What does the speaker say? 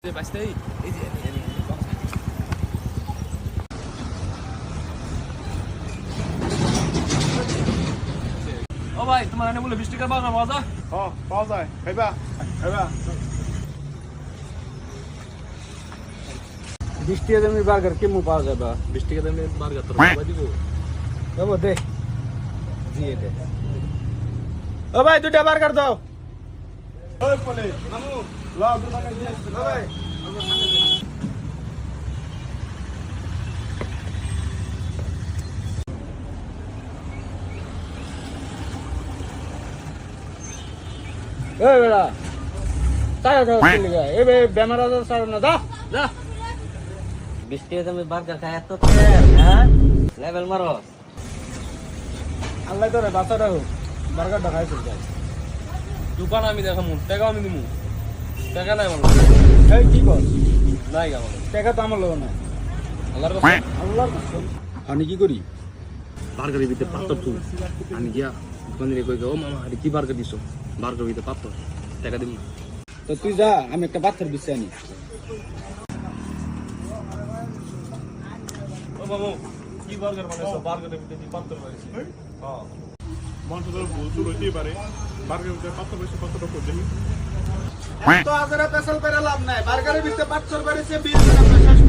বাঁচতেই এই যে ও ভাই তোমার এনে বলে 20 টাকা বাজার পাওয়া যায়? হ্যাঁ পাওয়া যায় খাইবা খাইবা 20 টাকা দামের বার্গার কেমন পাওয়া যাবে? 20 টাকা দামে বার্গার তোর বাবা দিব দেবো দে দিয়ে দে। ও ভাই দুটা বার্গার দাও। ওই বলে মামু লাও দোকানে দিয়ে আসছে ভাই এই বেড়া তাই দাও চলে গা এ বেমার আজার সার না দা যা 20 টাকা দামের বার্গার খায় এত তেল, হ্যাঁ লেভেল মারো। আল্লাহ তোরে বাঁচা রাখো বার্গারটা খাই চল যাই। দোকান আমি দেখামু টাকা আমি দিমু টাকা নাই আমার এই কি কর নাই আমার টাকা তো আমার লোক না আল্লাহর কথা আল্লাহর কসম। আমি কি করি বার্গারের ভিতরে পাথর তুল আমি গিয়া দোকানে কই ও মামা আরে কি বার্গার দিছো বার্গারের ভিতরে পাথর টাকা দিমু তো তুই যা আমি একটা পাথর বিছে আনি। ও মামু কি বার্গার বানাইছো বার্গারের ভিতরে পাথর বানাইছো হ্যাঁ মন তো ভুল চুল হইতেই পারে বার্গার ভিতরে কত বেশি কতটা করতে তো আজরা পেছাল করে লাভ নাই বার্গারের ভিতরে পাথর বাড়িছে 20 টাকা শেষ